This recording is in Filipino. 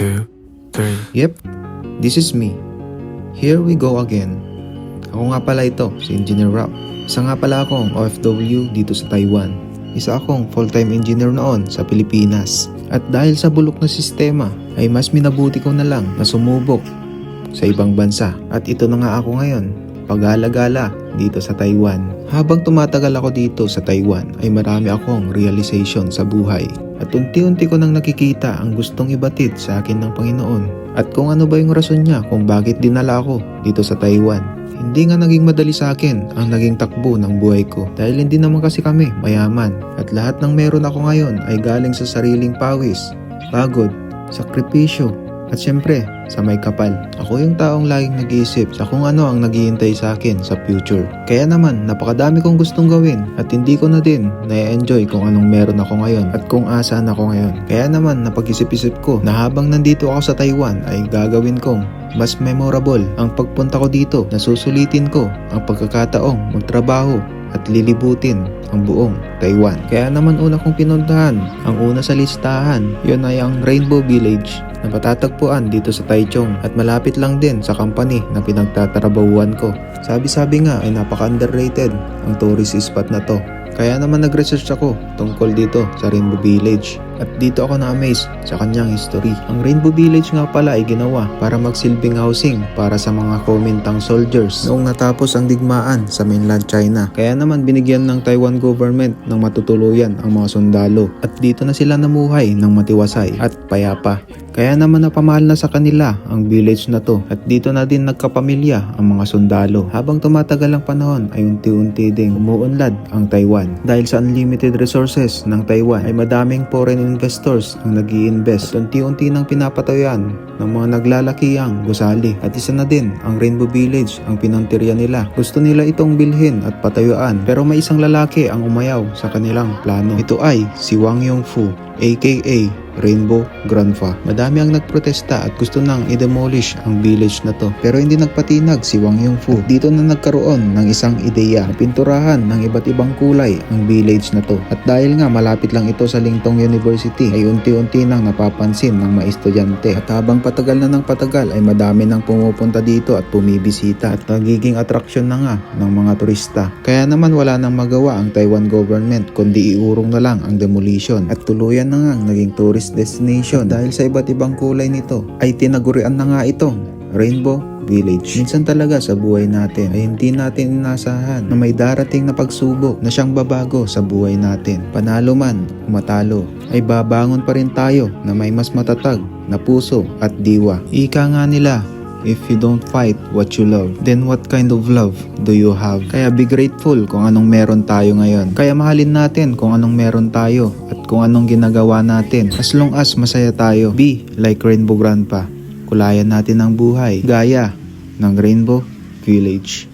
2, 3. Yep, this is me. Here we go again. Ako nga pala ito, si Engineer Rap. Isa nga pala akong OFW dito sa Taiwan. Isa akong full-time engineer noon sa Pilipinas. At dahil sa bulok na sistema, ay mas minabuti ko na lang na sumubok sa ibang bansa. At ito na nga ako ngayon, pag-alagala dito sa Taiwan. Habang tumatagal ako dito sa Taiwan, ay marami akong realization sa buhay. At unti-unti ko nang nakikita ang gustong ibatid sa akin ng Panginoon. At kung ano ba yung rason niya kung bakit dinala ako dito sa Taiwan. Hindi nga naging madali sa akin ang naging takbo ng buhay ko. Dahil hindi naman kasi kami mayaman. At lahat ng meron ako ngayon ay galing sa sariling pawis, pagod, sakripisyo, at syempre sa may kapal. Ako yung taong laging nag-iisip sa kung ano ang naghihintay sa akin sa future. Kaya naman napakadami kong gustong gawin at hindi ko na din na-enjoy kung anong meron ako ngayon at kung asaan ako ngayon. Kaya naman napag-isip-isip ko na habang nandito ako sa Taiwan ay gagawin kong mas memorable ang pagpunta ko dito na susulitin ko ang pagkakataong magtrabaho at lilibutin ang buong Taiwan. Kaya naman una kong pinuntahan, ang una sa listahan, yun ay ang Rainbow Village na matatagpuan dito sa Taichung at malapit lang din sa company na pinagtatrabahuan ko. Sabi-sabi nga ay napaka-underrated ang tourist spot na to. Kaya naman nag-research ako tungkol dito sa Rainbow Village at dito ako na-amaze sa kanyang history. Ang Rainbow Village nga pala ay ginawa para magsilbing housing para sa mga Kuomintang soldiers noong natapos ang digmaan sa mainland China. Kaya naman binigyan ng Taiwan government ng matutuluyan ang mga sundalo at dito na sila namuhay ng matiwasay at payapa. Kaya naman napamahal na sa kanila ang village na to at dito na din nagkapamilya ang mga sundalo. Habang tumatagal ang panahon ay unti-unti ding umuunlad ang Taiwan. Dahil sa unlimited resources ng Taiwan ay madaming foreign investors ang nag-i-invest at unti-unti nang pinapatayuan ng mga naglalakihang gusali. At isa na din ang Rainbow Village ang pinuntirya nila. Gusto nila itong bilhin at patayuan pero may isang lalaki ang umayaw sa kanilang plano. Ito ay si Wang Yongfu aka Rainbow Grandpa. Madami ang nagprotesta at gusto nang i-demolish ang village na to. Pero hindi nagpatinag si Wang Yongfu. Dito na nagkaroon ng isang ideya na pinturahan ng iba't ibang kulay ang village na to. At dahil nga malapit lang ito sa Lingtong University ay unti-unti nang napapansin ng mga estudyante. At habang patagal na ng patagal ay madami nang pumupunta dito at bumibisita at nagiging atraksyon na nga ng mga turista. Kaya naman wala nang magawa ang Taiwan government kundi iurong na lang ang demolition at tuluyan na nga naging tourist destination dahil sa iba't ibang kulay nito ay tinagurian na nga itong Rainbow Village. Minsan talaga sa buhay natin ay hindi natin inasahan na may darating na pagsubok na siyang babago sa buhay natin. Panalo man o matalo ay babangon pa rin tayo na may mas matatag na puso at diwa. Ika nga nila, if you don't fight what you love, then what kind of love do you have? Kaya be grateful kung anong meron tayo ngayon. Kaya mahalin natin kung anong meron tayo at kung anong ginagawa natin. As long as masaya tayo, be like Rainbow Grandpa. Kulayan natin ang buhay gaya ng Rainbow Village.